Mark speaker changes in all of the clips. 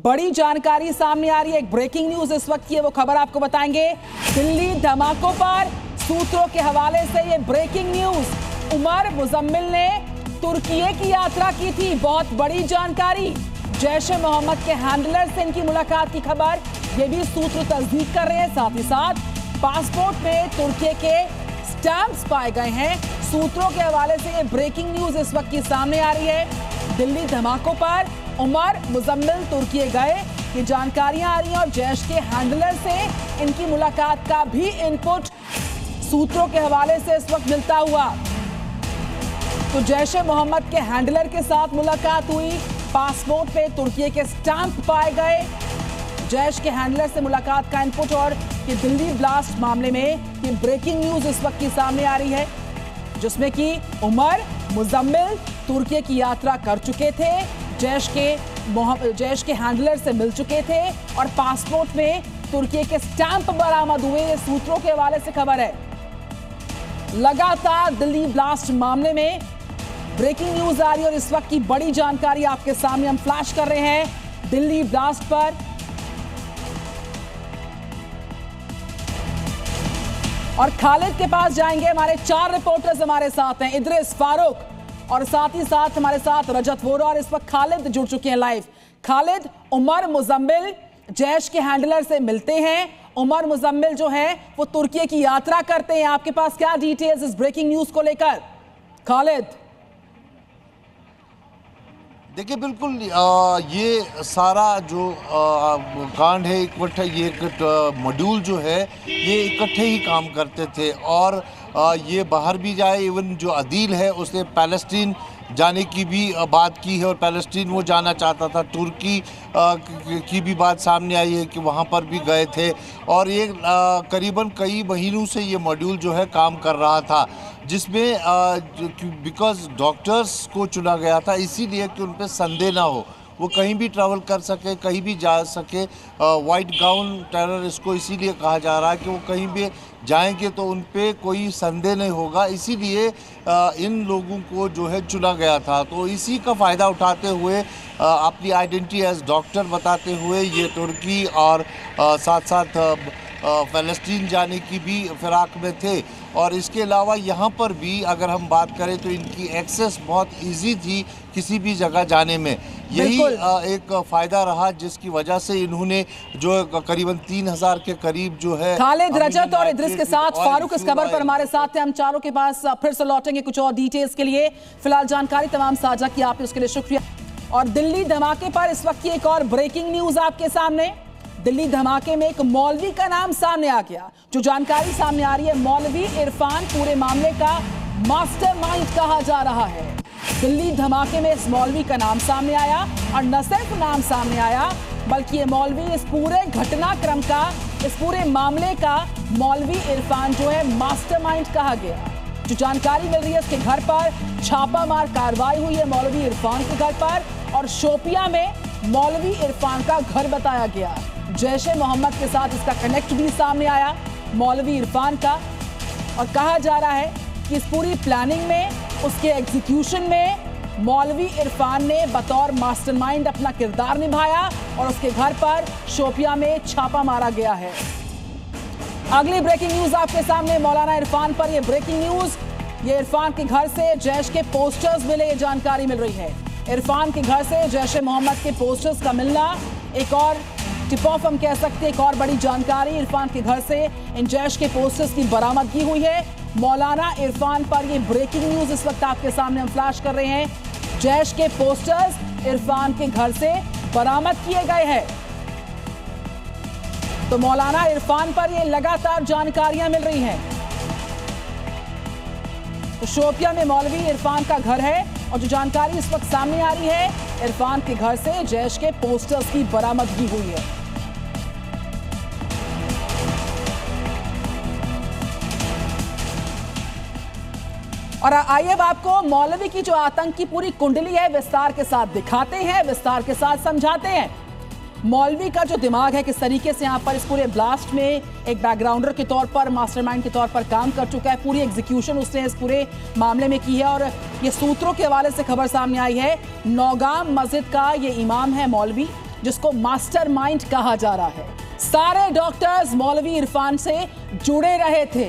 Speaker 1: बड़ी जानकारी सामने आ रही है। एक ब्रेकिंग न्यूज इस वक्त की है, वो खबर आपको बताएंगे। दिल्ली धमाकों पर सूत्रों के हवाले से ये ब्रेकिंग न्यूज। उमर मुजम्मिल ने तुर्की की यात्रा की थी, बहुत बड़ी जानकारी। जैश ए मोहम्मद के हैंडलर से इनकी मुलाकात की खबर, ये भी सूत्र तस्दीक कर रहे हैं। साथ ही साथ पासपोर्ट में तुर्की के स्टैंप्स पाए गए हैं। सूत्रों के हवाले से ये ब्रेकिंग न्यूज इस वक्त की सामने आ रही है। दिल्ली धमाकों पर उमर मुजम्मिल तुर्की गए, ये जानकारियां आ रही हैं। और जैश के हैंडलर से इनकी मुलाकात का भी इनपुट सूत्रों के हवाले से इस वक्त मिलता हुआ। तो जैश ए मोहम्मद के हैंडलर के साथ मुलाकात हुई, पासपोर्ट पे तुर्की के स्टैंप पाए गए। जैश के हैंडलर से मुलाकात का इनपुट और ये दिल्ली ब्लास्ट मामले में ये ब्रेकिंग न्यूज इस वक्त की सामने आ रही है, जिसमें कि उमर मुजम्मिल तुर्की की यात्रा कर चुके थे, जैश के हैंडलर से मिल चुके थे और पासपोर्ट में तुर्की के स्टैंप बरामद हुए। ये सूत्रों के हवाले से खबर है। लगातार दिल्ली ब्लास्ट मामले में ब्रेकिंग न्यूज आ रही है और इस वक्त की बड़ी जानकारी आपके सामने हम फ्लैश कर रहे हैं दिल्ली ब्लास्ट पर। और खालिद के पास जाएंगे, हमारे 4 रिपोर्टर्स हमारे साथ हैं, इद्रिस, फारूक और साथ ही साथ हमारे साथ रजत वोरा। और इस वक्त खालिद जुड़ चुके हैं लाइव। खालिद, उमर मुजम्मिल जैश के हैंडलर से मिलते हैं, उमर मुजम्मिल जो है वो तुर्की की यात्रा करते हैं, आपके पास क्या डिटेल्स इस ब्रेकिंग न्यूज को लेकर? खालिद।
Speaker 2: देखिए, बिल्कुल ये सारा जो कांड है इकट्ठा, ये मॉड्यूल जो है ये इकट्ठे ही काम करते थे। और ये बाहर भी जाए, इवन जो अदील है उसने पैलेस्टीन जाने की भी बात की है और पैलेस्टीन वो जाना चाहता था। तुर्की की भी बात सामने आई है कि वहाँ पर भी गए थे। और ये करीबन कई महीनों से ये मॉड्यूल जो है काम कर रहा था, जिसमें बिकॉज डॉक्टर्स को चुना गया था इसीलिए कि उन पर संदेह ना हो, वो कहीं भी ट्रैवल कर सके, कहीं भी जा सके। वाइट गाउन टेरर इसको इसीलिए कहा जा रहा है कि वो कहीं भी जाएंगे तो उन पे कोई संदेह नहीं होगा, इसीलिए इन लोगों को जो है चुना गया था। तो इसी का फ़ायदा उठाते हुए अपनी आइडेंटिटी एज डॉक्टर बताते हुए ये तुर्की और साथ साथ फ़लस्तीन जाने की भी फिराक में थे। और इसके अलावा यहाँ पर भी अगर हम बात करें तो इनकी एक्सेस बहुत इजी थी किसी भी जगह जाने में। यही एक फ़ायदा रहा जिसकी वजह से इन्होंने जो करीबन 3000 के करीब जो है।
Speaker 1: खालिद, रजत और इद्रिस के साथ फारूक इस खबर पर हमारे साथ थे। हम चारों के पास फिर से लौटेंगे कुछ और डिटेल्स के लिए। फिलहाल जानकारी तमाम साझा की आपने, उसके लिए शुक्रिया। और दिल्ली धमाके पर इस वक्त की एक और ब्रेकिंग न्यूज आपके सामने। दिल्ली धमाके में एक मौलवी का नाम सामने आ गया। जो जानकारी सामने आ रही है, मौलवी इरफान पूरे मामले का मास्टरमाइंड कहा जा रहा है। दिल्ली धमाके में इस मौलवी का नाम सामने आया और न सिर्फ नाम सामने आया बल्कि ये मौलवी इस पूरे घटनाक्रम का, इस पूरे मामले का मौलवी इरफान जो है मास्टरमाइंड कहा गया। जो जानकारी मिल रही है, इसके घर पर छापामार कार्रवाई हुई है मौलवी इरफान के घर पर और शोपिया में मौलवी इरफान का घर बताया गया। जैश ए मोहम्मद के साथ इसका कनेक्ट भी सामने आया मौलवी इरफान का। और कहा जा रहा है कि इस पूरी प्लानिंग में, उसके एग्जीक्यूशन में मौलवी इरफान ने बतौर मास्टरमाइंड अपना किरदार निभाया और उसके घर पर शोपिया में छापा मारा गया है। अगली ब्रेकिंग न्यूज आपके सामने, मौलाना इरफान पर यह ब्रेकिंग न्यूज। ये इरफान के घर से जैश के पोस्टर्स मिले, ये जानकारी मिल रही है। इरफान के घर से जैश ए मोहम्मद के पोस्टर्स का मिलना एक और टिप ऑफ हम कह सकते हैं, एक और बड़ी जानकारी। इरफान के घर से इन जैश के पोस्टर्स की बरामदगी हुई है। मौलाना इरफान पर ये ब्रेकिंग न्यूज इस वक्त आपके सामने हम फ्लैश कर रहे हैं। जैश के पोस्टर्स इरफान के घर से बरामद किए गए हैं। तो मौलाना इरफान पर ये लगातार जानकारियां मिल रही हैं। तो शोपिया में मौलवी इरफान का घर है और जो जानकारी इस वक्त सामने आ रही है, इरफान के घर से जैश के पोस्टर्स की बरामदगी हुई है। और आइए अब आपको मौलवी की जो आतंक की पूरी कुंडली है विस्तार के साथ दिखाते हैं, विस्तार के साथ समझाते हैं। मौलवी का जो दिमाग है, किस तरीके से यहाँ पर इस पूरे ब्लास्ट में एक बैकग्राउंडर के तौर पर, मास्टरमाइंड के तौर पर काम कर चुका है। पूरी एग्जीक्यूशन उसने इस पूरे मामले में की है। और ये सूत्रों के हवाले से खबर सामने आई है, नौगाम मस्जिद का ये इमाम है मौलवी। जिसको मास्टरमाइंड कहा जा रहा है। सारे डॉक्टर्स मौलवी इरफान से जुड़े रहे थे,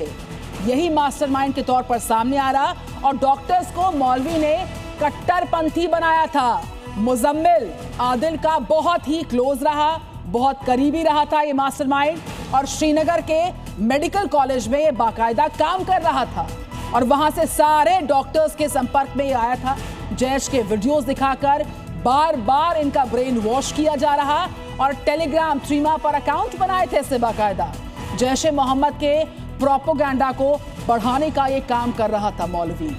Speaker 1: यही मास्टरमाइंड के तौर पर सामने आ रहा। और डॉक्टर्स को मौलवी ने कट्टरपंथी बनाया था। मुजम्मिल आदिल का बहुत ही क्लोज रहा, बहुत करीबी रहा था ये मास्टरमाइंड, और श्रीनगर के मेडिकल कॉलेज में ये बाकायदा काम कर रहा था और वहां से सारे डॉक्टर्स के संपर्क में ये आया था। जैश के वीडियोस दिखाकर बार बार इनका ब्रेन वॉश किया जा रहा और टेलीग्राम थ्रीमा पर अकाउंट बनाए थे इससे बाकायदा। जैश ए मोहम्मद के प्रोपेगेंडा को बढ़ाने का ये काम कर रहा था मौलवी।